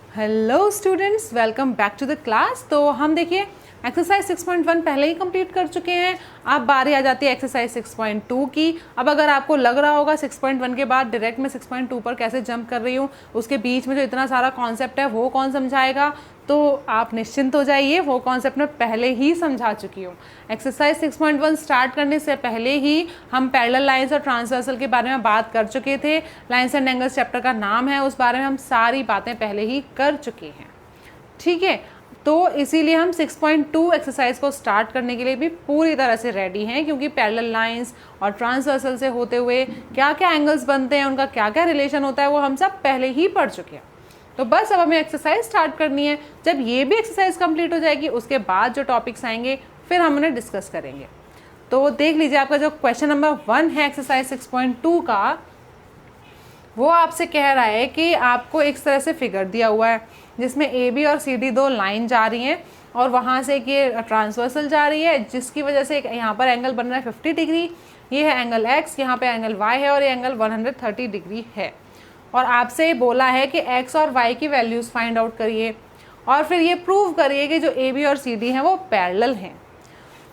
Hello students, welcome back to the class. तो हम देखिए एक्सरसाइज 6.1 पहले ही कंप्लीट कर चुके हैं। अब बारी आ जाती है एक्सरसाइज 6.2 की। अब अगर आपको लग रहा होगा 6.1 के बाद डायरेक्ट मैं 6.2 पर कैसे जंप कर रही हूँ, उसके बीच में जो इतना सारा कॉन्सेप्ट है वो कौन समझाएगा, तो आप निश्चिंत हो जाइए, वो कॉन्सेप्ट मैं पहले ही समझा चुकी हूँ। एक्सरसाइज 6.1 स्टार्ट करने से पहले ही हम पैरेलल लाइंस और ट्रांसवर्सल के बारे में बात कर चुके थे। लाइंस एंड एंगल्स चैप्टर का नाम है, उस बारे में हम सारी बातें पहले ही कर चुके हैं। ठीक है, तो इसीलिए हम 6.2 एक्सरसाइज को स्टार्ट करने के लिए भी पूरी तरह से रेडी हैं, क्योंकि पैरेलल लाइंस और ट्रांसवर्सल से होते हुए क्या क्या एंगल्स बनते हैं, उनका क्या क्या रिलेशन होता है, वो हम सब पहले ही पढ़ चुके हैं। तो बस अब हमें एक्सरसाइज स्टार्ट करनी है। जब ये भी एक्सरसाइज कंप्लीट हो जाएगी, उसके बाद जो टॉपिक्स आएंगे फिर हम उन्हें डिस्कस करेंगे। तो देख लीजिए, आपका जो क्वेश्चन नंबर 1 है एक्सरसाइज 6.2 का, वो आपसे कह रहा है कि आपको एक तरह से फिगर दिया हुआ है जिसमें ए बी और सी डी दो लाइन जा रही हैं और वहाँ से ये ट्रांसवर्सल जा रही है, जिसकी वजह से यहाँ पर एंगल बन रहा है 50 डिग्री। ये है एंगल एक्स, यहाँ पे एंगल वाई है और ये एंगल 130 डिग्री है। और आपसे बोला है कि एक्स और वाई की वैल्यूज़ फाइंड आउट करिए और फिर ये प्रूव करिए कि जो ए बी और सी डी हैं वो पैरेलल हैं।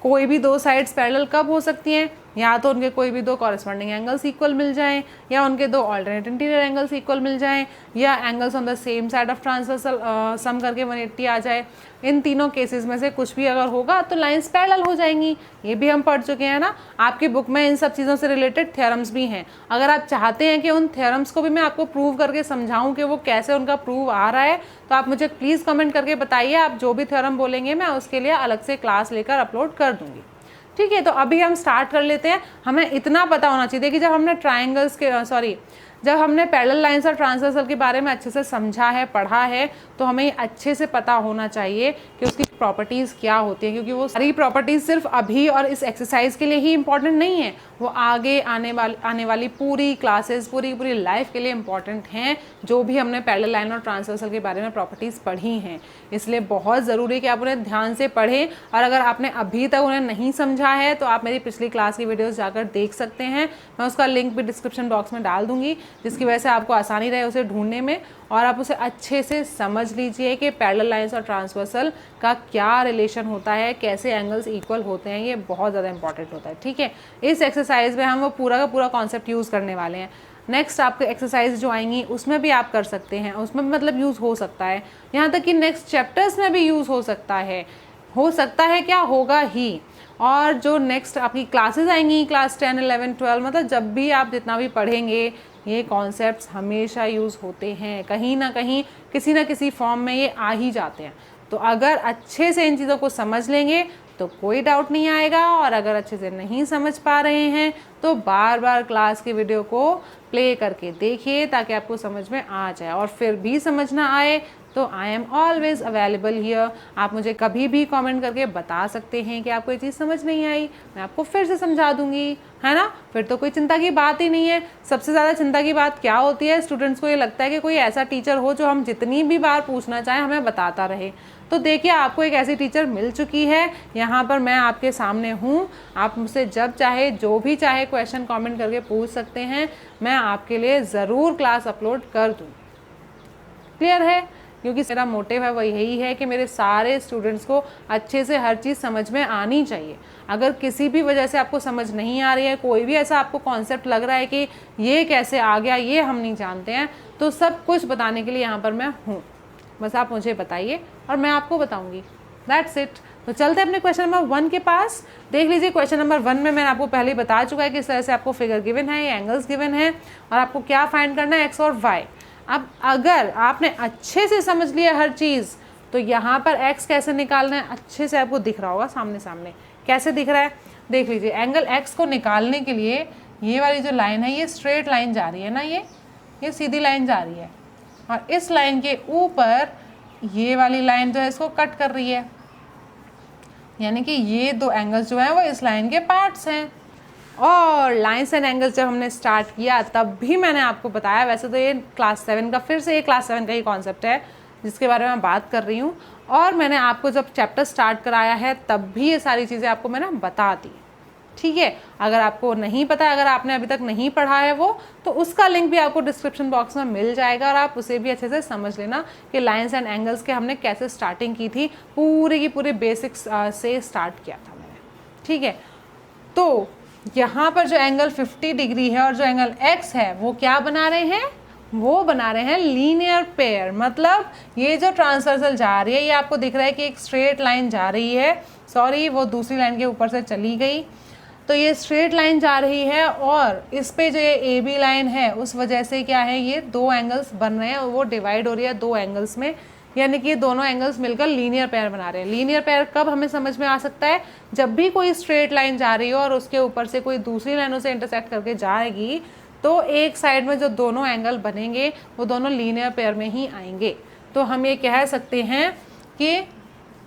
कोई भी दो साइड्स पैरेलल कब हो सकती हैं? या तो उनके कोई भी दो कॉरेस्पॉन्डिंग एंगल्स इक्वल मिल जाएं, या उनके दो ऑल्टरनेट इंटीरियर एंगल्स इक्वल मिल जाएं, या angles on the same side of transversal sum करके 180 आ जाए। इन तीनों केसेस में से कुछ भी अगर होगा तो लाइंस पैरेलल हो जाएंगी। ये भी हम पढ़ चुके हैं ना। आपकी बुक में इन सब चीज़ों से रिलेटेड थ्योरम्स भी हैं। अगर आप चाहते हैं कि उन थ्योरम्स को भी मैं आपको प्रूव करके समझाऊं कि वो कैसे उनका प्रूव आ रहा है, तो आप मुझे प्लीज़ कमेंट करके बताइए। आप जो भी थ्योरम बोलेंगे मैं उसके लिए अलग से क्लास लेकर अपलोड कर दूँगी। ठीक है, तो अभी हम स्टार्ट कर लेते हैं। हमें इतना पता होना चाहिए कि जब हमने जब हमने पैरेलल लाइंस और ट्रांसवर्सल के बारे में अच्छे से समझा है, पढ़ा है, तो हमें अच्छे से पता होना चाहिए कि उसकी प्रॉपर्टीज़ क्या होती हैं, क्योंकि वो सारी प्रॉपर्टीज़ सिर्फ अभी और इस एक्सरसाइज के लिए ही इंपॉर्टेंट नहीं है, वो आगे आने वाली पूरी क्लासेस, पूरी लाइफ के लिए इंपॉर्टेंट हैं। जो भी हमने पैरेलल लाइन और ट्रांसवर्सल के बारे में प्रॉपर्टीज़ पढ़ी हैं, इसलिए बहुत ज़रूरी है कि आप उन्हें ध्यान से पढ़ें। और अगर आपने अभी तक उन्हें नहीं समझा है तो आप मेरी पिछली क्लास की वीडियोज़ जाकर देख सकते हैं। मैं उसका लिंक भी डिस्क्रिप्शन बॉक्स में डाल दूँगी, जिसकी वजह से आपको आसानी रहे उसे ढूंढने में और आप उसे अच्छे से समझ लीजिए कि पैरेलल लाइंस और ट्रांसवर्सल का क्या रिलेशन होता है, कैसे एंगल्स इक्वल होते हैं। ये बहुत ज़्यादा इंपॉर्टेंट होता है। ठीक है, इस एक्सरसाइज में हम वो पूरा का पूरा कॉन्सेप्ट यूज़ करने वाले हैं। नेक्स्ट आपके एक्सरसाइज जो आएंगी उसमें भी आप कर सकते हैं, उसमें मतलब यूज़ हो सकता है, यहाँ तक कि नेक्स्ट चैप्टर्स में भी यूज़ हो सकता है क्या, होगा ही। और जो नेक्स्ट आपकी क्लासेस आएंगी, क्लास 10, 11, 12, मतलब जब भी आप जितना भी पढ़ेंगे, ये कॉन्सेप्ट्स हमेशा यूज़ होते हैं। कहीं ना कहीं किसी ना किसी फॉर्म में ये आ ही जाते हैं। तो अगर अच्छे से इन चीज़ों को समझ लेंगे तो कोई डाउट नहीं आएगा, और अगर अच्छे से नहीं समझ पा रहे हैं तो बार बार क्लास की वीडियो को प्ले करके देखिए ताकि आपको समझ में आ जाए। और फिर भी समझ ना आए तो I am always available here. आप मुझे कभी भी कमेंट करके बता सकते हैं कि आपको ये चीज़ समझ नहीं आई, मैं आपको फिर से समझा दूंगी, है ना। फिर तो कोई चिंता की बात ही नहीं है। सबसे ज़्यादा चिंता की बात क्या होती है, स्टूडेंट्स को ये लगता है कि कोई ऐसा टीचर हो जो हम जितनी भी बार पूछना चाहें हमें बताता रहे। तो देखिए, आपको एक ऐसी टीचर मिल चुकी है। यहाँ पर मैं आपके सामने हूँ। आप मुझसे जब चाहे, जो भी चाहे क्वेश्चन कमेंट करके पूछ सकते हैं। मैं आपके लिए ज़रूर क्लास अपलोड कर दूँ। क्लियर है? क्योंकि मेरा मोटिव है वो यही है कि मेरे सारे स्टूडेंट्स को अच्छे से हर चीज़ समझ में आनी चाहिए। अगर किसी भी वजह से आपको समझ नहीं आ रही है, कोई भी ऐसा आपको कॉन्सेप्ट लग रहा है कि ये कैसे आ गया, ये हम नहीं जानते हैं, तो सब कुछ बताने के लिए यहाँ पर मैं हूँ। बस आप मुझे बताइए और मैं आपको बताऊँगी। That's it. तो चलते हैं अपने क्वेश्चन नंबर 1 के पास। देख लीजिए, क्वेश्चन नंबर 1 में मैंने आपको पहले ही बता चुका है कि इस तरह से आपको फिगर गिवन है, ये एंगल्स गिवन है और आपको क्या फाइंड करना है, एक्स और वाई। अब अगर आपने अच्छे से समझ लिया हर चीज़, तो यहाँ पर x कैसे निकालना है अच्छे से आपको दिख रहा होगा सामने। कैसे दिख रहा है, देख लीजिए। एंगल x को निकालने के लिए ये वाली जो लाइन है, ये स्ट्रेट लाइन जा रही है ना, ये सीधी लाइन जा रही है, और इस लाइन के ऊपर ये वाली लाइन जो है इसको कट कर रही है। यानी कि ये दो एंगल्स जो हैं वो इस लाइन के पार्ट्स हैं। और लाइंस एंड एंगल्स जब हमने स्टार्ट किया तब भी मैंने आपको बताया, वैसे तो ये क्लास 7 का, फिर से ये क्लास 7 का ही कॉन्सेप्ट है जिसके बारे में मैं बात कर रही हूँ। और मैंने आपको जब चैप्टर स्टार्ट कराया है तब भी ये सारी चीज़ें आपको मैंने बता दी। ठीक है। अगर आपको नहीं पता, अगर आपने अभी तक नहीं पढ़ा है वो, तो उसका लिंक भी आपको डिस्क्रिप्शन बॉक्स में मिल जाएगा और आप उसे भी अच्छे से समझ लेना कि लाइन्स एंड एंगल्स के हमने कैसे स्टार्टिंग की थी, पूरे की पूरे बेसिक्स से स्टार्ट किया था मैंने, ठीक है। तो यहाँ पर जो एंगल 50 डिग्री है और जो एंगल x है वो क्या बना रहे हैं, वो बना रहे हैं लीनियर पेयर। मतलब ये जो ट्रांसवर्सल जा रही है, ये आपको दिख रहा है कि एक स्ट्रेट लाइन जा रही है, सॉरी वो दूसरी लाइन के ऊपर से चली गई, तो ये स्ट्रेट लाइन जा रही है और इस पे जो ये ए बी लाइन है उस वजह से क्या है, ये दो एंगल्स बन रहे हैं और वो डिवाइड हो रही है दो एंगल्स में, यानी कि दोनों एंगल्स मिलकर लीनियर पेयर बना रहे हैं। लीनियर पेयर कब हमें समझ में आ सकता है, जब भी कोई स्ट्रेट लाइन जा रही हो और उसके ऊपर से कोई दूसरी लाइनों से इंटरसेक्ट करके जाएगी, तो एक साइड में जो दोनों एंगल बनेंगे वो दोनों लीनियर पेयर में ही आएंगे। तो हम ये कह सकते हैं कि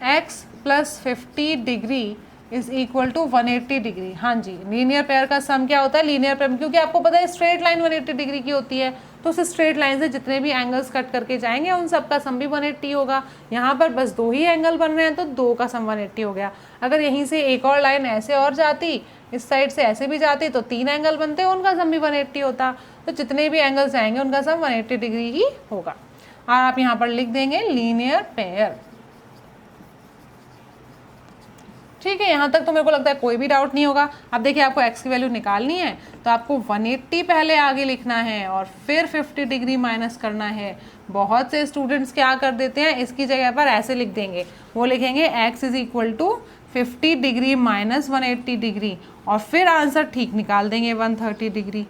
x + 50 degree is equal to 180 degree. हाँ जी, लीनियर पेयर का सम क्या होता है, लीनियर पेयर, क्योंकि आपको पता है स्ट्रेट लाइन 180 डिग्री की होती है, तो उस स्ट्रेट लाइन से जितने भी एंगल्स कट करके जाएंगे उन सब का सम भी 180 होगा। यहाँ पर बस दो ही एंगल बन रहे हैं तो दो का सम 180 हो गया। अगर यहीं से एक और लाइन ऐसे और जाती, इस साइड से ऐसे भी जाती, तो 3 एंगल बनते, उनका सम भी 180 होता। तो जितने भी एंगल्स आएंगे उनका सम 180 डिग्री ही होगा। और आप यहाँ पर लिख देंगे लीनियर पेयर। ठीक है, यहाँ तक तो मेरे को लगता है कोई भी डाउट नहीं होगा। अब देखिए, आपको x की वैल्यू निकालनी है तो आपको 180 पहले आगे लिखना है और फिर 50 डिग्री माइनस करना है। बहुत से स्टूडेंट्स क्या कर देते हैं, इसकी जगह पर ऐसे लिख देंगे, वो लिखेंगे x = 50 डिग्री माइनस 180 डिग्री और फिर आंसर ठीक निकाल देंगे 130 डिग्री।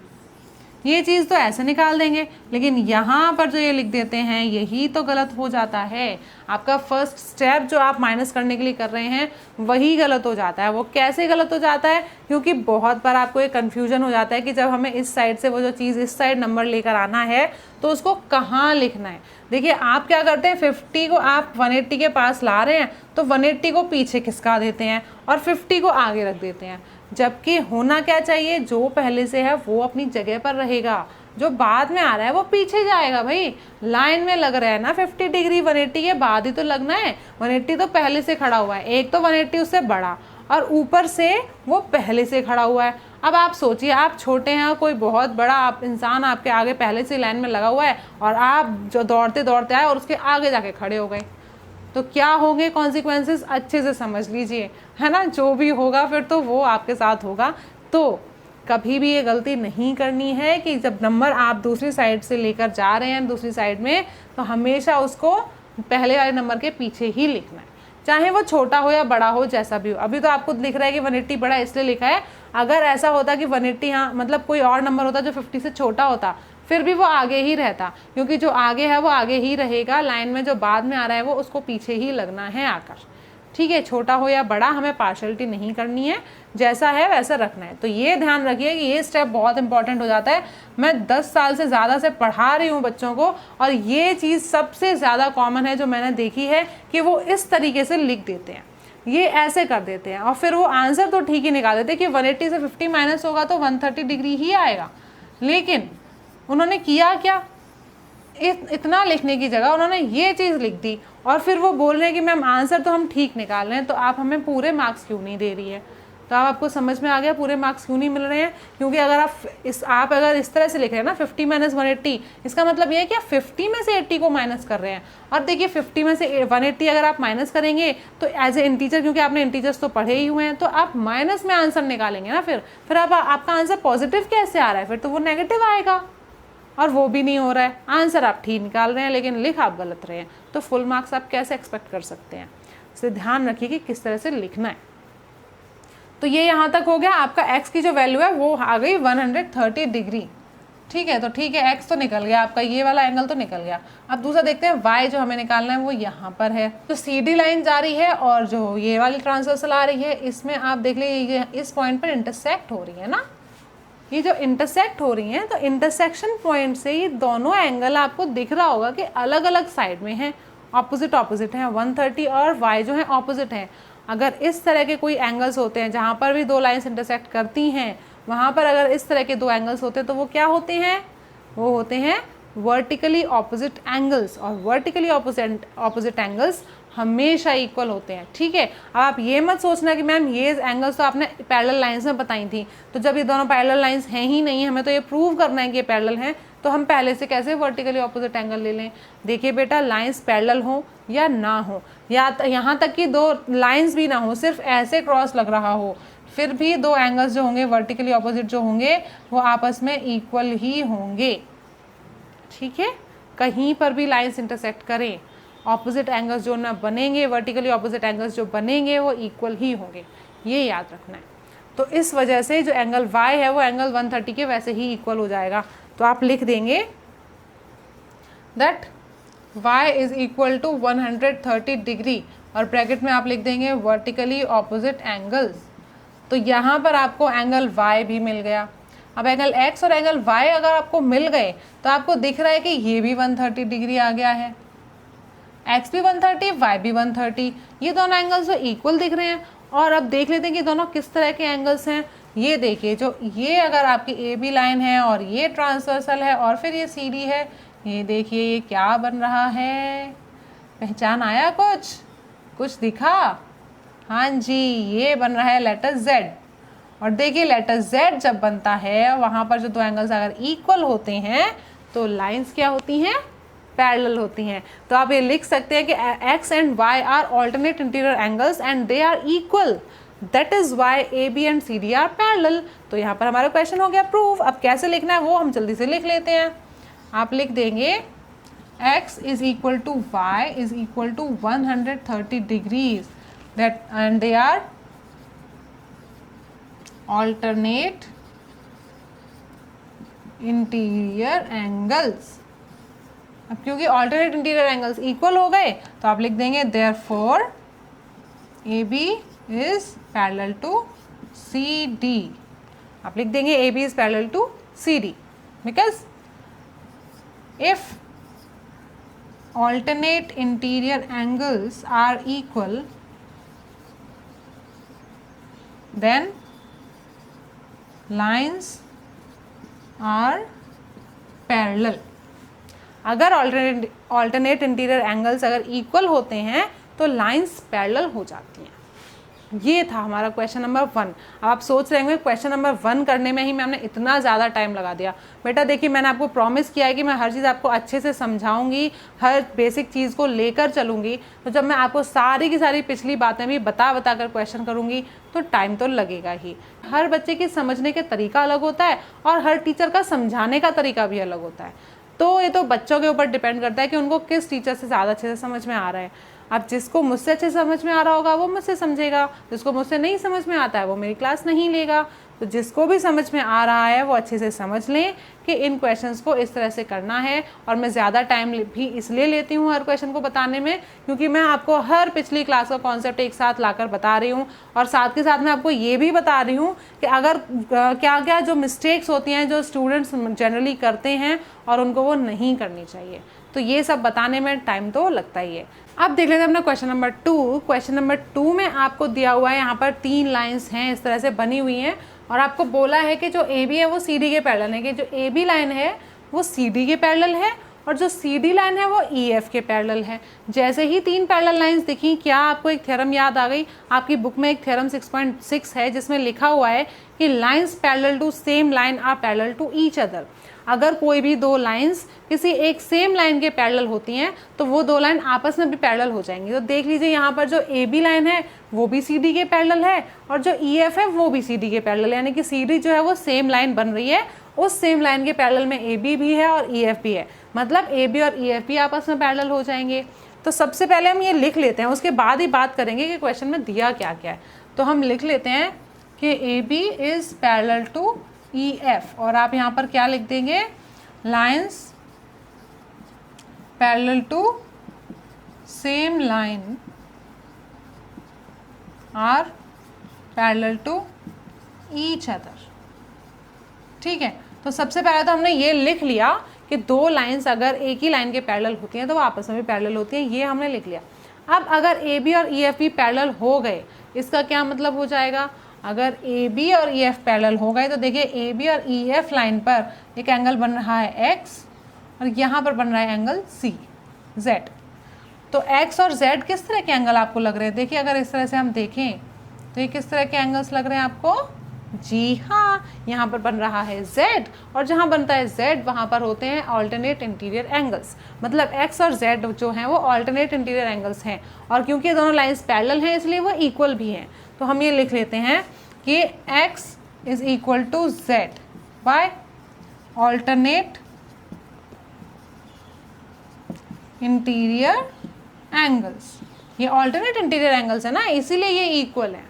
ये चीज़ तो ऐसे निकाल देंगे, लेकिन यहाँ पर जो ये लिख देते हैं यही तो गलत हो जाता है। आपका फर्स्ट स्टेप जो आप माइनस करने के लिए कर रहे हैं वही गलत हो जाता है। वो कैसे गलत हो जाता है, क्योंकि बहुत बार आपको एक कन्फ्यूजन हो जाता है कि जब हमें इस साइड से वो जो चीज़ इस साइड नंबर लेकर आना है तो उसको कहाँ लिखना है। देखिए, आप क्या करते हैं, 50 को आप 180 के पास ला रहे हैं तो 180 को पीछे खिसका देते हैं और 50 को आगे रख देते हैं, जबकि होना क्या चाहिए, जो पहले से है वो अपनी जगह पर रहेगा, जो बाद में आ रहा है वो पीछे जाएगा। भाई लाइन में लग रहा है ना 50 डिग्री, 180 के बाद ही तो लगना है। 180 तो पहले से खड़ा हुआ है, एक तो 180 उससे बड़ा और ऊपर से वो पहले से खड़ा हुआ है। अब आप सोचिए, आप छोटे हैं, कोई बहुत बड़ा आप इंसान आपके आगे पहले से लाइन में लगा हुआ है और आप जो दौड़ते दौड़ते आए और उसके आगे जाके खड़े हो गए, तो क्या होंगे कॉन्सिक्वेंसेस, अच्छे से समझ लीजिए, है ना। जो भी होगा फिर तो वो आपके साथ होगा। तो कभी भी ये गलती नहीं करनी है कि जब नंबर आप दूसरी साइड से लेकर जा रहे हैं दूसरी साइड में, तो हमेशा उसको पहले वाले नंबर के पीछे ही लिखना है, चाहे वो छोटा हो या बड़ा हो, जैसा भी हो। अभी तो आपको लिख रहा है कि 180 बड़ा इसलिए लिखा है, अगर ऐसा होता कि 180 यहाँ मतलब कोई और नंबर होता जो 50 से छोटा होता, फिर भी वो आगे ही रहता, क्योंकि जो आगे है वो आगे ही रहेगा, लाइन में जो बाद में आ रहा है वो उसको पीछे ही लगना है आकर। ठीक है, छोटा हो या बड़ा, हमें पार्शलिटी नहीं करनी है, जैसा है वैसा रखना है। तो ये ध्यान रखिए कि ये स्टेप बहुत इंपॉर्टेंट हो जाता है। मैं 10 साल से ज़्यादा से पढ़ा रही हूँ बच्चों को, और ये चीज़ सबसे ज़्यादा कॉमन है जो मैंने देखी है कि वो इस तरीके से लिख देते हैं, ये ऐसे कर देते हैं और फिर वो आंसर तो ठीक ही निकाल देते हैं कि 180 से 50 माइनस होगा तो 130 डिग्री ही आएगा। लेकिन उन्होंने किया क्या, इतना लिखने की जगह उन्होंने ये चीज़ लिख दी और फिर वो बोल रहे हैं कि मैम आंसर तो हम ठीक निकाल रहे हैं, तो आप हमें पूरे मार्क्स क्यों नहीं दे रही है। तो अब आपको समझ में आ गया पूरे मार्क्स क्यों नहीं मिल रहे हैं, क्योंकि अगर आप अगर इस तरह से लिख रहे हैं ना 50 माइनस 180, इसका मतलब ये है कि आप 50 में से 80 को माइनस कर रहे हैं। और देखिए 50 में से 180 अगर आप माइनस करेंगे तो एज ए इंटीजर, क्योंकि आपने इंटीजर्स तो पढ़े ही हुए हैं, तो आप माइनस में आंसर निकालेंगे ना, फिर आपका आंसर पॉजिटिव कैसे आ रहा है, फिर तो वो नेगेटिव आएगा, और वो भी नहीं हो रहा है। आंसर आप ठीक निकाल रहे हैं लेकिन लिख आप गलत रहे हैं, तो फुल मार्क्स आप कैसे एक्सपेक्ट कर सकते हैं। इसलिए ध्यान रखिए कि किस तरह से लिखना है। तो ये यहाँ तक हो गया, आपका x की जो वैल्यू है वो आ गई 130 डिग्री। ठीक है, तो ठीक है, x तो निकल गया आपका, ये वाला एंगल तो निकल गया। अब दूसरा देखते हैं, y जो हमें निकालना है वो यहाँ पर है। तो सीधी लाइन जा रही है और जो ये वाली ट्रांसवर्सल आ रही है, इसमें आप देख लीजिए इस पॉइंट पर इंटरसेक्ट हो रही है ना, ये जो इंटरसेक्ट हो रही हैं, तो इंटरसेक्शन पॉइंट से ये दोनों एंगल आपको दिख रहा होगा कि अलग अलग साइड में हैं, ऑपोजिट हैं। 130 और y जो है ऑपोजिट हैं। अगर इस तरह के कोई एंगल्स होते हैं जहाँ पर भी दो लाइन्स इंटरसेक्ट करती हैं, वहाँ पर अगर इस तरह के दो एंगल्स होते हैं तो वो क्या होते हैं, वो होते हैं वर्टिकली ऑपोजिट एंगल्स, और वर्टिकली ऑपोजिट एंगल्स हमेशा इक्वल होते हैं। ठीक है, अब आप ये मत सोचना कि मैम ये एंगल्स तो आपने पैरेलल लाइंस में बताई थी, तो जब ये दोनों पैरेलल लाइंस हैं ही नहीं, हमें तो ये प्रूव करना है कि ये पैरेलल हैं, तो हम पहले से कैसे वर्टिकली ऑपोजिट एंगल ले लें। देखिए बेटा, लाइंस पैरेलल हो या ना हो, या यहाँ तक कि दो लाइंस भी ना हो, सिर्फ ऐसे क्रॉस लग रहा हो, फिर भी दो एंगल्स जो होंगे वर्टिकली ऑपोजिट जो होंगे वो आपस में इक्वल ही होंगे। ठीक है, कहीं पर भी लाइंस इंटरसेक्ट करें, ऑपोजिट एंगल्स जो ना बनेंगे, वर्टिकली ऑपोजिट एंगल्स जो बनेंगे वो इक्वल ही होंगे, ये याद रखना है। तो इस वजह से जो एंगल y है वो एंगल 130 के वैसे ही इक्वल हो जाएगा। तो आप लिख देंगे that y is equal to 130 degree, और ब्रैकेट में आप लिख देंगे वर्टिकली ऑपोजिट एंगल्स। तो यहाँ पर आपको एंगल y भी मिल गया। अब एंगल x और एंगल y अगर आपको मिल गए तो आपको दिख रहा है कि ये भी 130 डिग्री आ गया है, x भी 130, y भी 130, ये दोनों एंगल्स तो इक्वल दिख रहे हैं। और अब देख लेते हैं कि दोनों किस तरह के एंगल्स हैं। ये देखिए, जो ये अगर आपकी ए बी लाइन है और ये ट्रांसवर्सल है और फिर ये सी डी है, ये देखिए ये क्या बन रहा है, पहचान आया, कुछ दिखा? हाँ जी, ये बन रहा है लेटर z। और देखिए लेटर z जब बनता है, वहाँ पर जो दो एंगल्स अगर इक्वल होते हैं तो लाइंस क्या होती हैं, पैरेलल होती हैं। तो आप ये लिख सकते हैं कि x and y are alternate interior angles and they are equal, that is why A B and C D are parallel. तो यहाँ पर हमारा क्वेश्चन हो गया प्रूफ। अब कैसे लिखना है वो हम जल्दी से लिख लेते हैं। आप लिख देंगे x is equal to y is equal to 130 degrees that and they are alternate interior angles. अब क्योंकि ऑल्टरनेट इंटीरियर एंगल्स इक्वल हो गए तो आप लिख देंगे therefore A B is parallel to C D. आप लिख देंगे A B is parallel to C D because if alternate interior angles are equal then lines are parallel। अगर alternate इंटीरियर एंगल्स अगर इक्वल होते हैं तो लाइंस पैरेलल हो जाती हैं। ये था हमारा क्वेश्चन नंबर 1। अब आप सोच रहे होंगे क्वेश्चन नंबर 1 करने में ही मैंने इतना ज़्यादा टाइम लगा दिया। बेटा देखिए, मैंने आपको प्रॉमिस किया है कि मैं हर चीज़ आपको अच्छे से समझाऊंगी, हर बेसिक चीज़ को लेकर चलूँगी। तो जब मैं आपको सारी की सारी पिछली बातें भी बता कर क्वेश्चन करूँगी तो टाइम तो लगेगा ही। हर बच्चे की समझने का तरीका अलग होता है और हर टीचर का समझाने का तरीका भी अलग होता है। तो ये तो बच्चों के ऊपर डिपेंड करता है कि उनको किस टीचर से ज़्यादा अच्छे से समझ में आ रहा है। अब जिसको मुझसे अच्छे समझ में आ रहा होगा वो मुझसे समझेगा, जिसको मुझसे नहीं समझ में आता है वो मेरी क्लास नहीं लेगा। तो जिसको भी समझ में आ रहा है वो अच्छे से समझ लें कि इन क्वेश्चंस को इस तरह से करना है। और मैं ज़्यादा टाइम भी इसलिए लेती हूँ हर क्वेश्चन को बताने में क्योंकि मैं आपको हर पिछली क्लास का कॉन्सेप्ट एक साथ लाकर बता रही हूँ, और साथ के साथ मैं आपको ये भी बता रही हूँ कि अगर क्या क्या जो मिस्टेक्स होती हैं जो स्टूडेंट्स जनरली करते हैं और उनको वो नहीं करनी चाहिए। तो ये सब बताने में टाइम तो लगता ही है। अब देख लेते हैं अपना क्वेश्चन नंबर 2। क्वेश्चन नंबर 2 में आपको दिया हुआ है, यहाँ पर 3 लाइंस हैं इस तरह से बनी हुई हैं और आपको बोला है कि जो ए बी है वो सी डी के पैरेलल है, कि जो ए बी लाइन है वो सी डी के पैरेलल है और जो सी डी लाइन है वो ई एफ के पैरेलल है। जैसे ही 3 पैरेलल लाइंस दिखी, क्या आपको एक थ्योरम याद आ गई? आपकी बुक में एक थ्योरम 6.6 है जिसमें लिखा हुआ है कि lines parallel to same line are parallel to each other. अगर कोई भी 2 लाइंस किसी एक सेम लाइन के पैरेलल होती हैं तो वो 2 लाइन आपस में भी पैरेलल हो जाएंगी। तो देख लीजिए यहाँ पर जो ए बी लाइन है वो भी सी डी के पैरेलल है और जो ई एफ है वो भी सी डी के पैरेलल है, यानी कि सी डी जो है वो सेम लाइन बन रही है, उस सेम लाइन के पैरेलल में ए बी भी है और ई एफ भी है, मतलब ए बी और ई एफ भी आपस में पैरेलल हो जाएंगे। तो सबसे पहले हम ये लिख लेते हैं, उसके बाद ही बात करेंगे कि क्वेश्चन में दिया क्या क्या है। तो हम लिख लेते हैं कि A B is parallel to E F, और आप यहाँ पर क्या लिख देंगे? Lines parallel to same line are parallel to each other. ठीक है, तो सबसे पहले तो हमने ये लिख लिया कि 2 लाइंस अगर एक ही लाइन के पैरेलल होती हैं तो वो आपस में भी पैरेलल होती हैं, ये हमने लिख लिया। अब अगर ए बी और ई एफ भी पैरेलल हो गए, इसका क्या मतलब हो जाएगा? अगर ए बी और ई एफ पैरेलल हो गए तो देखिए ए बी और ई एफ लाइन पर एक एंगल बन रहा है x और यहाँ पर बन रहा है एंगल सी जेड। तो एक्स और जेड किस तरह के एंगल आपको लग रहे हैं? देखिए अगर इस तरह से हम देखें तो ये किस तरह के एंगल्स लग रहे हैं आपको? जी हाँ, यहाँ पर बन रहा है z, और जहाँ बनता है z वहाँ पर होते हैं ऑल्टरनेट इंटीरियर एंगल्स। मतलब x और z जो हैं वो ऑल्टरनेट इंटीरियर एंगल्स हैं, और क्योंकि ये दोनों लाइंस पैरेलल हैं इसलिए वो इक्वल भी हैं। तो हम ये लिख लेते हैं कि x is equal to z by alternate interior angles. ये ऑल्टरनेट इंटीरियर एंगल्स है ना, इसीलिए ये इक्वल है।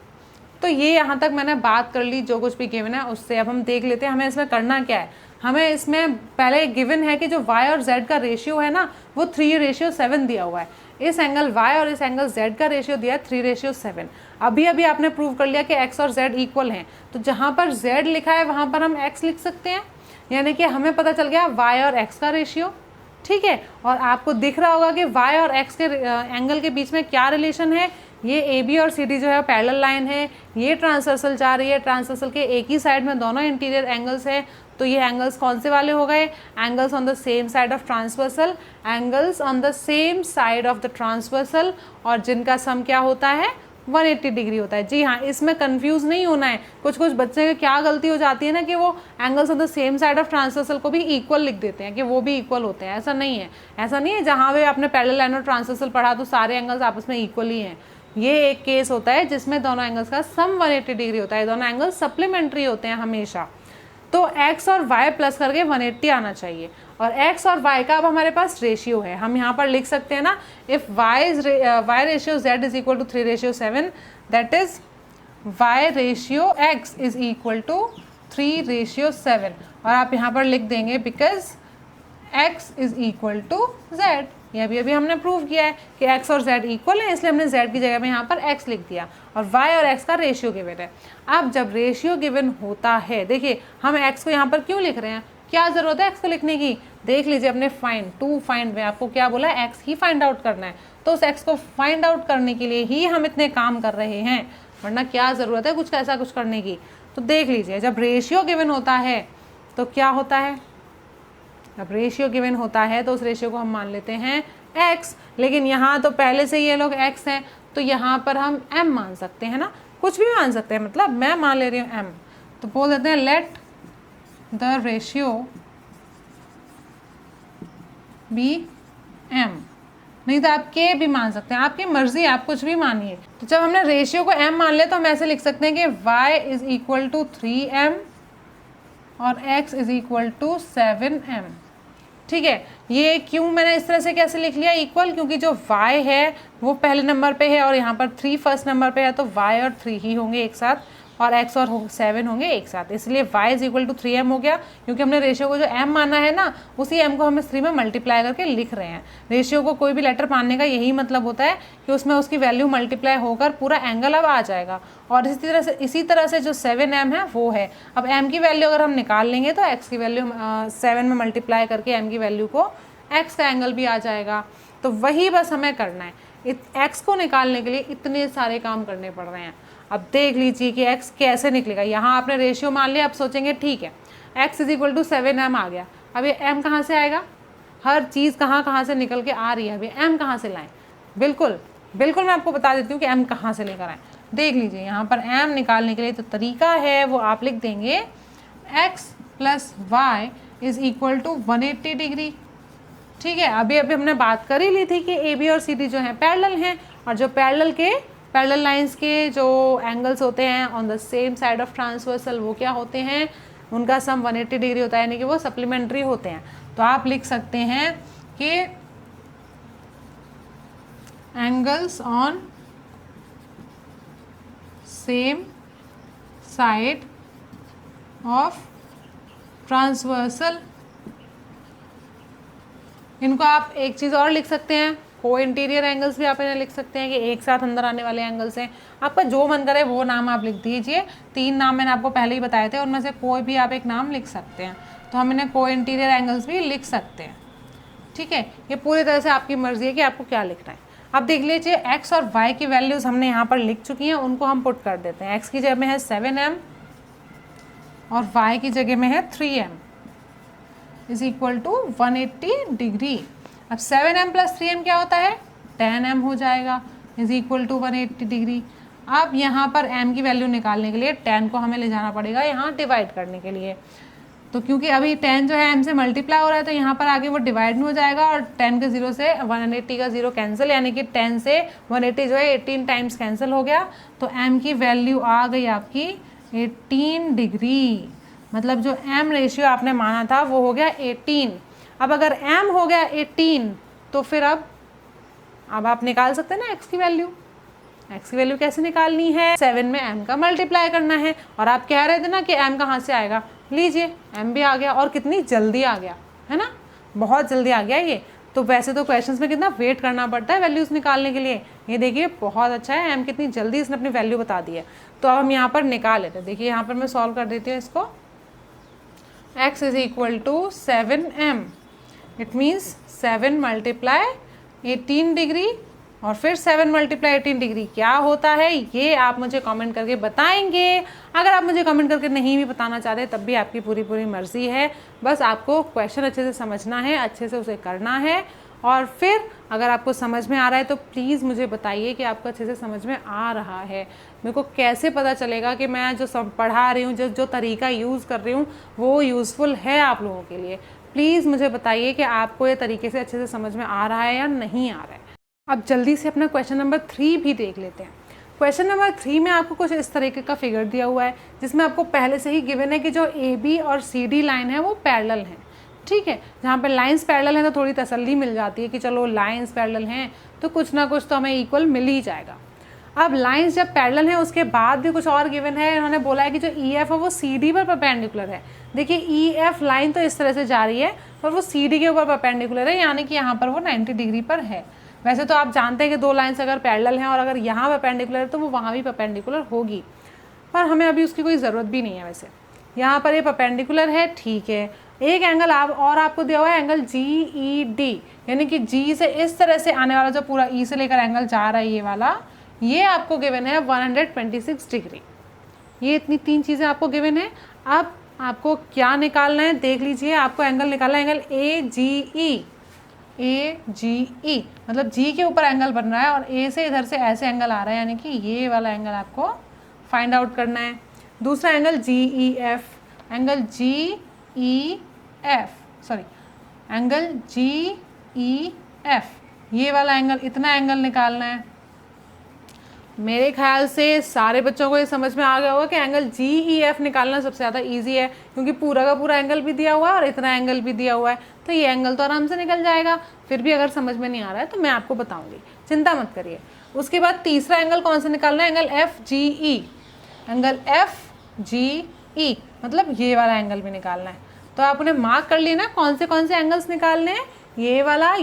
तो ये यहाँ तक मैंने बात कर ली जो कुछ भी गिवन है उससे। अब हम देख लेते हैं हमें इसमें करना क्या है। हमें इसमें पहले गिवन है कि जो y और z का रेशियो है ना वो 3:7 दिया हुआ है। इस एंगल y और इस एंगल z का रेशियो दिया है 3:7। अभी अभी आपने प्रूव कर लिया कि x और z इक्वल हैं, तो जहाँ पर z लिखा है वहाँ पर हम x लिख सकते हैं, यानी कि हमें पता चल गया y और x का रेशियो। ठीक है, और आपको दिख रहा होगा कि y और x के एंगल के बीच में क्या रिलेशन है। ये ए बी और सी डी जो है पैरेलल लाइन है, ये ट्रांसवर्सल जा रही है, ट्रांसवर्सल के एक ही साइड में दोनों इंटीरियर एंगल्स हैं। तो ये एंगल्स कौन से वाले हो गए? Angles on the same side of transversal, angles on the same side of the transversal, और जिनका सम क्या होता है? 180 डिग्री होता है। जी हाँ, इसमें कंफ्यूज नहीं होना है। कुछ कुछ बच्चे की क्या गलती हो जाती है ना कि वो angles on the same side of transversal को भी इक्वल लिख देते हैं कि वो भी इक्वल होते हैं। ऐसा नहीं है, ऐसा नहीं है। जहाँ भी आपने पैरेलल लाइन और ट्रांसवर्सल पढ़ा तो सारे एंगल्स आपस में इक्वल ही हैं। ये एक केस होता है जिसमें दोनों एंगल्स का सम 180 डिग्री होता है। दोनों एंगल्स सप्लीमेंट्री होते हैं हमेशा। तो x और y प्लस करके 180 आना चाहिए, और x और y का अब हमारे पास रेशियो है। हम यहाँ पर लिख सकते हैं ना, if y ratio z is equal to 3:7, that is y ratio x is equal to 3:7, और आप यहाँ पर लिख देंगे because x is equal to z। ये अभी हमने प्रूव किया है कि x और z इक्वल है, इसलिए हमने z की जगह में यहाँ पर x लिख दिया, और y और x का रेशियो गिवन है। अब जब रेशियो गिवन होता है, देखिए हम x को यहाँ पर क्यों लिख रहे हैं, क्या ज़रूरत है x को लिखने की? देख लीजिए अपने फाइंड में आपको क्या बोला है, x ही फाइंड आउट करना है। तो उस x को फाइंड आउट करने के लिए ही हम इतने काम कर रहे हैं, वरना क्या ज़रूरत है कुछ ऐसा कुछ करने की। तो देख लीजिए जब रेशियो गिवन होता है तो क्या होता है, अब रेशियो गिवन होता है तो उस रेशियो को हम मान लेते हैं x, लेकिन यहाँ तो पहले से ये लोग x हैं तो यहाँ पर हम m मान सकते हैं ना, कुछ भी मान सकते हैं। मतलब मैं मान ले रही हूँ m, तो बोल देते हैं let the ratio be m, नहीं तो आप k भी मान सकते हैं, आपकी मर्जी, आप कुछ भी मानिए। तो जब हमने रेशियो को m मान लिया तो हम ऐसे लिख सकते हैं कि y is equal to 3m और x is equal to 7m। ठीक है, ये क्यों मैंने इस तरह से कैसे लिख लिया इक्वल, क्योंकि जो y है वो पहले नंबर पे है और यहाँ पर 3 फर्स्ट नंबर पे है, तो y और 3 ही होंगे एक साथ, और x और 7 होंगे एक साथ, इसलिए y is equal to 3m हो गया। क्योंकि हमने रेशियो को जो m माना है ना, उसी m को हम इस 3 में मल्टीप्लाई करके लिख रहे हैं। रेशियो को कोई भी लेटर मानने का यही मतलब होता है कि उसमें उसकी वैल्यू मल्टीप्लाई होकर पूरा एंगल अब आ जाएगा। और इसी तरह से जो 7m है वो है, अब m की वैल्यू अगर हम निकाल लेंगे तो x की वैल्यू 7 में मल्टीप्लाई करके m की वैल्यू को x का एंगल भी आ जाएगा। तो वही बस हमें करना है, x को निकालने के लिए इतने सारे काम करने पड़ रहे हैं। अब देख लीजिए कि x कैसे निकलेगा। यहाँ आपने रेशियो मान लिया, अब सोचेंगे ठीक है x is equal to 7m आ गया, अब ये m कहाँ से आएगा? हर चीज़ कहाँ से निकल के आ रही है, अभी m कहाँ से लाएं? बिल्कुल मैं आपको बता देती हूँ कि m कहाँ से लेकर आएँ। देख लीजिए यहाँ पर m निकालने के लिए तो तरीका है, वो आप लिख देंगे x plus y is equal to 180 degree. ठीक है, अभी हमने बात कर ही ली थी कि ए बी और सी डी जो हैं पैरेलल हैं, और जो पैरेलल लाइंस के जो एंगल्स होते हैं on the same side of transversal वो क्या होते हैं, उनका सम 180 डिग्री होता है, यानी कि वो सप्लीमेंट्री होते हैं। तो आप लिख सकते हैं कि angles on same side of transversal, इनको आप एक चीज़ और लिख सकते हैं, को इंटीरियर एंगल्स भी आप इन्हें लिख सकते हैं कि एक साथ अंदर आने वाले एंगल्स हैं। आपका जो मन करे वो नाम आप लिख दीजिए। 3 नाम मैंने आपको पहले ही बताए थे, उनमें से कोई भी आप एक नाम लिख सकते हैं। तो हम इन्हें को इंटीरियर एंगल्स भी लिख सकते हैं। ठीक है, ये पूरी तरह से आपकी मर्जी है कि आपको क्या लिखना है। अब देख लीजिए x और y की वैल्यूज़ हमने यहाँ पर लिख चुकी हैं, उनको हम पुट कर देते हैं। x की जगह में है 7m और y की जगह में है 3m। Is equal to 180 degree. अब 7m प्लस 3m क्या होता है, 10m हो जाएगा, इज इक्वल टू 180 डिग्री। अब यहाँ पर m की वैल्यू निकालने के लिए 10 को हमें ले जाना पड़ेगा यहाँ डिवाइड करने के लिए। तो क्योंकि अभी 10 जो है m से मल्टीप्लाई हो रहा है तो यहाँ पर आगे वो डिवाइड में हो जाएगा और 10 के 0 से 180 का 0 कैंसिल, यानी कि 10 से 180 जो है 18 टाइम्स कैंसिल हो गया। तो m की वैल्यू आ गई आपकी 18 डिग्री। मतलब जो m रेशियो आपने माना था वो हो गया 18। अब अगर m हो गया 18 तो फिर अब आप निकाल सकते हैं ना x की वैल्यू। x की वैल्यू कैसे निकालनी है, 7 में m का मल्टीप्लाई करना है। और आप कह रहे थे ना कि m कहाँ से आएगा, लीजिए m भी आ गया और कितनी जल्दी आ गया है ना, बहुत जल्दी आ गया ये। तो वैसे तो क्वेश्चंस में कितना वेट करना पड़ता है वैल्यूज़ निकालने के लिए, ये देखिए बहुत अच्छा है, m कितनी जल्दी इसने अपनी वैल्यू बता दी है। तो अब हम यहाँ पर निकाल लेते हैं। देखिए यहाँ पर मैं सॉल्व कर देती हूँ इसको। x is equal to 7m, it means 7 multiply 18 degree और फिर 7 मल्टीप्लाई 18 डिग्री क्या होता है ये आप मुझे कमेंट करके बताएंगे। अगर आप मुझे कमेंट करके नहीं भी बताना चाहते तब भी आपकी पूरी मर्ज़ी है, बस आपको क्वेश्चन अच्छे से समझना है, अच्छे से उसे करना है। और फिर अगर आपको समझ में आ रहा है तो प्लीज़ मुझे बताइए कि आपको अच्छे से समझ में आ रहा है। मेरे को कैसे पता चलेगा कि मैं जो पढ़ा रही हूँ, जो तरीका यूज़ कर रही हूँ वो यूज़फुल है आप लोगों के लिए। प्लीज़ मुझे बताइए कि आपको ये तरीके से अच्छे से समझ में आ रहा है या नहीं आ रहा है। अब जल्दी से अपना क्वेश्चन नंबर 3 भी देख लेते हैं। क्वेश्चन नंबर 3 में आपको कुछ इस तरीके का फिगर दिया हुआ है जिसमें आपको पहले से ही गिवन है कि जो AB और CD लाइन है वो पैरेलल हैं, ठीक है। जहाँ पे लाइंस पैरेलल हैं तो थोड़ी तसल्ली मिल जाती है कि चलो लाइंस पैरेलल हैं तो कुछ ना कुछ तो हमें इक्वल मिल ही जाएगा। अब लाइंस जब पैरेलल हैं उसके बाद भी कुछ और गिवन है, इन्होंने बोला है कि जो EF है वो CD पर परपेंडिकुलर है। देखिए EF लाइन तो इस तरह से जा रही है पर वो CD के ऊपर परपेंडिकुलर है, यानी कि यहाँ पर वो 90 डिग्री पर है। वैसे तो आप जानते हैं कि दो लाइंस अगर पैरेलल हैं और अगर यहाँ परपेंडिकुलर है तो वो वहाँ भी परपेंडिकुलर होगी, पर हमें अभी उसकी कोई ज़रूरत भी नहीं है। वैसे यहाँ पर ये परपेंडिकुलर है, ठीक है। एक एंगल आपको दिया हुआ है एंगल GED, यानी कि G से इस तरह से आने वाला जो पूरा E से लेकर एंगल जा रहा है ये वाला, ये आपको गिवन है 126 डिग्री। ये इतनी 3 चीज़ें आपको गिवन है। अब आपको क्या निकालना है देख लीजिए। आपको एंगल निकालना है एंगल AGE, मतलब G के ऊपर एंगल बन रहा है और A से इधर से ऐसे एंगल आ रहा है, यानी कि ये वाला एंगल आपको फाइंड आउट करना है। दूसरा एंगल GEF, एंगल GEF, ये वाला एंगल, इतना एंगल निकालना है। मेरे ख्याल से सारे बच्चों को ये समझ में आ गया होगा कि एंगल GEF निकालना सबसे ज़्यादा इजी है, क्योंकि पूरा का पूरा एंगल भी दिया हुआ है और इतना एंगल भी दिया हुआ है, तो ये एंगल तो आराम से निकल जाएगा। फिर भी अगर समझ में नहीं आ रहा है तो मैं आपको बताऊंगी, चिंता मत करिए। उसके बाद तीसरा एंगल कौन सा निकालना है, एंगल FGE, एंगल FGE, मतलब ये वाला एंगल भी निकालना है। तो आप उन्हें मार्क कर लिए ना कौन से एंगल्स निकालने हैं, ये वाला और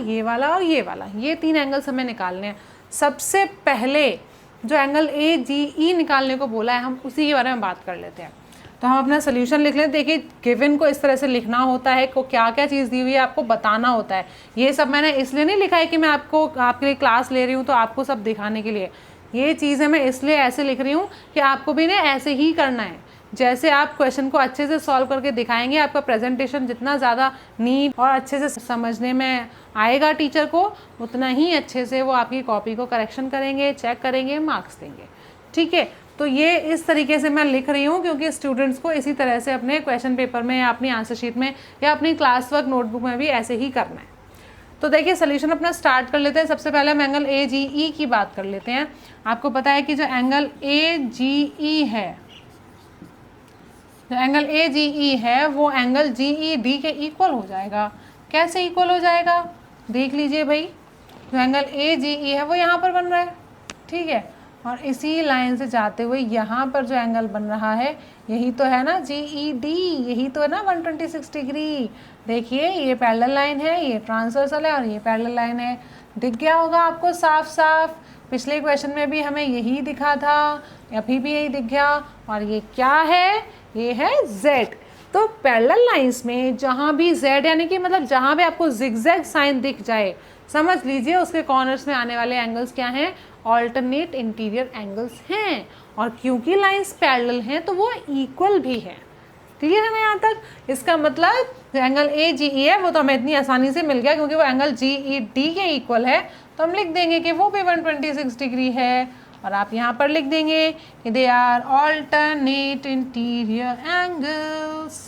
ये वाला, ये 3 एंगल्स हमें निकालने हैं। सबसे पहले जो एंगल AGE निकालने को बोला है हम उसी के बारे में बात कर लेते हैं। तो हम अपना सोल्यूशन लिख लें। देखिए गिवन को इस तरह से लिखना होता है, को क्या क्या चीज़ दी हुई है आपको बताना होता है। ये सब मैंने इसलिए नहीं लिखा है कि मैं आपके लिए क्लास ले रही हूँ तो आपको सब दिखाने के लिए, ये चीज़ें मैं इसलिए ऐसे लिख रही हूँ कि आपको भी ना ऐसे ही करना है। जैसे आप क्वेश्चन को अच्छे से सॉल्व करके दिखाएंगे, आपका प्रेजेंटेशन जितना ज़्यादा नीट और अच्छे से समझने में आएगा टीचर को, उतना ही अच्छे से वो आपकी कॉपी को करेक्शन करेंगे, चेक करेंगे, मार्क्स देंगे, ठीक है। तो ये इस तरीके से मैं लिख रही हूँ क्योंकि स्टूडेंट्स को इसी तरह से अपने क्वेश्चन पेपर में या अपनी आंसर शीट में या अपनी क्लास वर्क नोटबुक में भी ऐसे ही करना है। तो देखिए सोल्यूशन अपना स्टार्ट कर लेते हैं। सबसे पहले हम एंगल AGE की बात कर लेते हैं। आपको पता है कि जो एंगल AGE है, जो एंगल AGE है वो एंगल GED के इक्वल हो जाएगा। कैसे इक्वल हो जाएगा देख लीजिए भाई। जो एंगल AGE है वो यहाँ पर बन रहा है, ठीक है, और इसी लाइन से जाते हुए यहाँ पर जो एंगल बन रहा है यही तो है ना GED, यही तो है ना 126 डिग्री। देखिए ये पैरेलल लाइन है, ये ट्रांसवर्सल है और ये पैरेलल लाइन है। दिख गया होगा आपको साफ साफ। पिछले क्वेश्चन में भी हमें यही दिखा था, अभी भी यही दिख गया। और ये क्या है, ये है Z। तो पैरेलल लाइंस में जहाँ भी Z यानी कि मतलब जहाँ भी आपको जिगजैग साइन दिख जाए, समझ लीजिए उसके कॉर्नर्स में आने वाले एंगल्स क्या हैं, ऑल्टरनेट इंटीरियर एंगल्स हैं। और क्योंकि लाइंस पैरेलल हैं तो वो इक्वल भी है, क्लियर है ना यहाँ तक? इसका मतलब एंगल AGEF वो तो हमें इतनी आसानी से मिल गया क्योंकि वो एंगल GED के इक्वल है, तो हम लिख देंगे कि वो भी 126 डिग्री है। और आप यहाँ पर लिख देंगे कि they are alternate interior angles.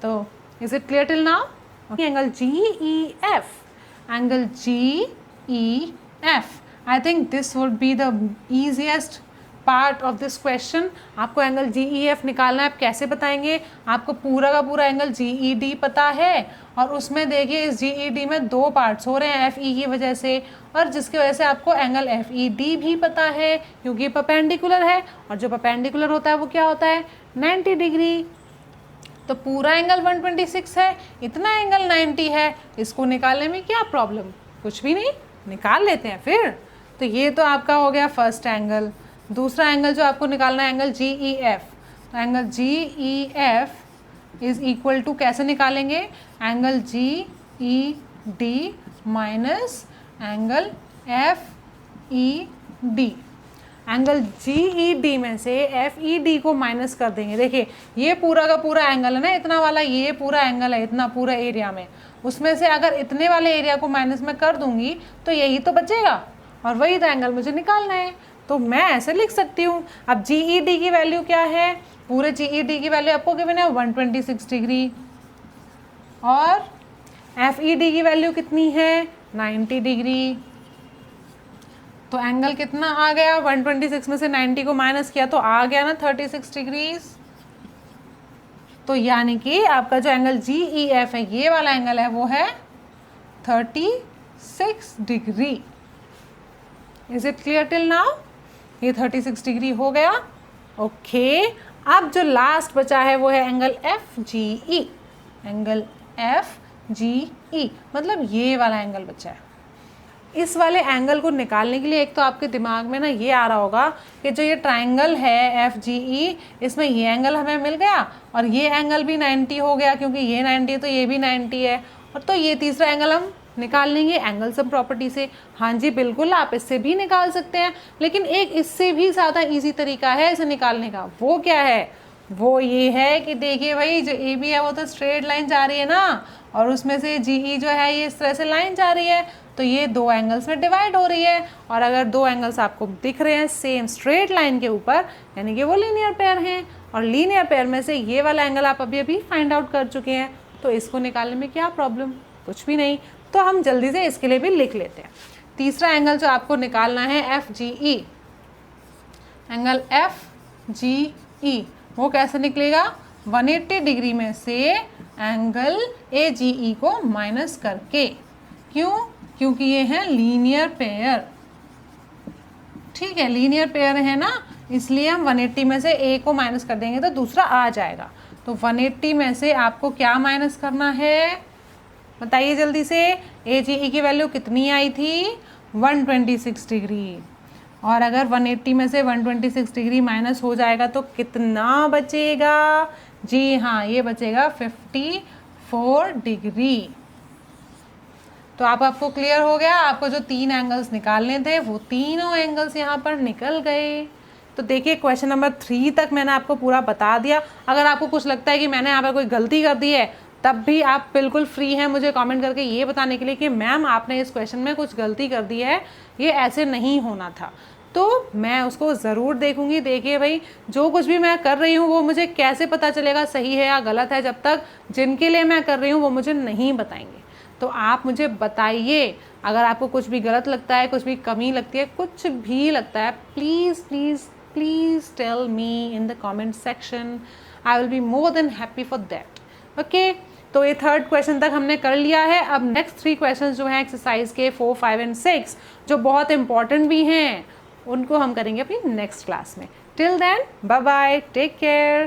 तो is it clear till now? Angle GEF, angle GEF, I think this would be the easiest part of this question. आपको एंगल GEF निकालना है, आप कैसे बताएंगे? आपको पूरा का पूरा एंगल GED पता है और उसमें देखिए इस GED में दो पार्ट्स हो रहे हैं FE की वजह से, और जिसकी वजह से आपको एंगल FED भी पता है क्योंकि परपेंडिकुलर है, और जो परपेंडिकुलर होता है वो क्या होता है? 90 डिग्री। तो पूरा एंगल 126 है, इतना एंगल 90 है, इसको निकालने में क्या प्रॉब्लम? कुछ भी नहीं, निकाल लेते हैं फिर। तो ये तो आपका हो गया फर्स्ट एंगल। दूसरा एंगल जो आपको निकालना है एंगल GEF, तो angle GEF is equal to कैसे निकालेंगे? Angle GED minus angle FED। Angle GED में से FED को माइनस कर देंगे। देखिए ये पूरा का पूरा एंगल है ना, इतना वाला ये पूरा एंगल है, इतना पूरा एरिया में, उसमें से अगर इतने वाले एरिया को माइनस में कर दूंगी तो यही तो बचेगा, और वही तो एंगल मुझे निकालना है। तो मैं ऐसे लिख सकती हूँ। अब GED की वैल्यू क्या है? पूरे GED की वैल्यू आपको गिवन है 126 डिग्री, और FED की वैल्यू कितनी है? 90 डिग्री। तो एंगल कितना आ गया? 126 में से 90 को माइनस किया तो आ गया ना 36 डिग्रीज। तो यानी कि आपका जो एंगल GEF है, ये वाला एंगल है, वो है 36 degree. Is it clear till now? ये 36 डिग्री हो गया। ओके, अब जो लास्ट बचा है वो है एंगल FGE। एंगल FGE मतलब ये वाला एंगल बचा है। इस वाले एंगल को निकालने के लिए एक तो आपके दिमाग में ना ये आ रहा होगा कि जो ये ट्रायंगल है FGE, इसमें ये एंगल हमें मिल गया और ये एंगल भी 90 हो गया, क्योंकि ये 90 है तो ये भी 90 है, और तो ये तीसरा एंगल हम निकाल लेंगे एंगल सम प्रॉपर्टी से। हाँ जी बिल्कुल, आप इससे भी निकाल सकते हैं, लेकिन एक इससे भी ज़्यादा ईजी तरीका है इसे निकालने का। वो क्या है? वो ये है कि देखिए भाई, जो AB है वो तो स्ट्रेट लाइन जा रही है ना, और उसमें से GE जो है ये इस तरह से लाइन जा रही है, तो ये दो एंगल्स में डिवाइड हो रही है। और अगर दो एंगल्स आपको दिख रहे हैं सेम स्ट्रेट लाइन के ऊपर, यानी कि वो लीनियर पेयर हैं, और लीनियर पेयर में से ये वाला एंगल आप अभी अभी फाइंड आउट कर चुके हैं, तो इसको निकालने में क्या प्रॉब्लम? कुछ भी नहीं। तो हम जल्दी से इसके लिए भी लिख लेते हैं। तीसरा एंगल जो आपको निकालना है FGE, एंगल FGE वो कैसे निकलेगा? 180 डिग्री में से एंगल AGE को माइनस करके। क्यों? क्योंकि ये है लीनियर पेयर। ठीक है, लीनियर पेयर है ना, इसलिए हम 180 में से A को माइनस कर देंगे तो दूसरा आ जाएगा। तो 180 में से आपको क्या माइनस करना है? बताइए जल्दी से। AGE की वैल्यू कितनी आई थी? 126 डिग्री। और अगर 180 में से 126 डिग्री माइनस हो जाएगा तो कितना बचेगा? जी हाँ, ये बचेगा 54 डिग्री। तो आपको क्लियर हो गया। आपको जो 3 एंगल्स निकालने थे वो तीनों एंगल्स यहाँ पर निकल गए। तो देखिए क्वेश्चन नंबर 3 तक मैंने आपको पूरा बता दिया। अगर आपको कुछ लगता है कि मैंने यहाँ पर कोई गलती कर दी है, तब भी आप बिल्कुल फ्री हैं मुझे कमेंट करके ये बताने के लिए कि मैम आपने इस क्वेश्चन में कुछ गलती कर दी है, ये ऐसे नहीं होना था। तो मैं उसको ज़रूर देखूंगी। देखिए भाई, जो कुछ भी मैं कर रही हूँ वो मुझे कैसे पता चलेगा सही है या गलत है, जब तक जिनके लिए मैं कर रही हूँ वो मुझे नहीं बताएंगे। तो आप मुझे बताइए, अगर आपको कुछ भी गलत लगता है, कुछ भी कमी लगती है, कुछ भी लगता है, please please please tell me in the comment section. I will be more than happy for that. Okay, तो ये 3rd क्वेश्चन तक हमने कर लिया है। अब नेक्स्ट 3 क्वेश्चन जो हैं एक्सरसाइज के 4, 5 एंड 6, जो बहुत इंपॉर्टेंट भी हैं, उनको हम करेंगे अपनी नेक्स्ट क्लास में। Till then bye bye, take care.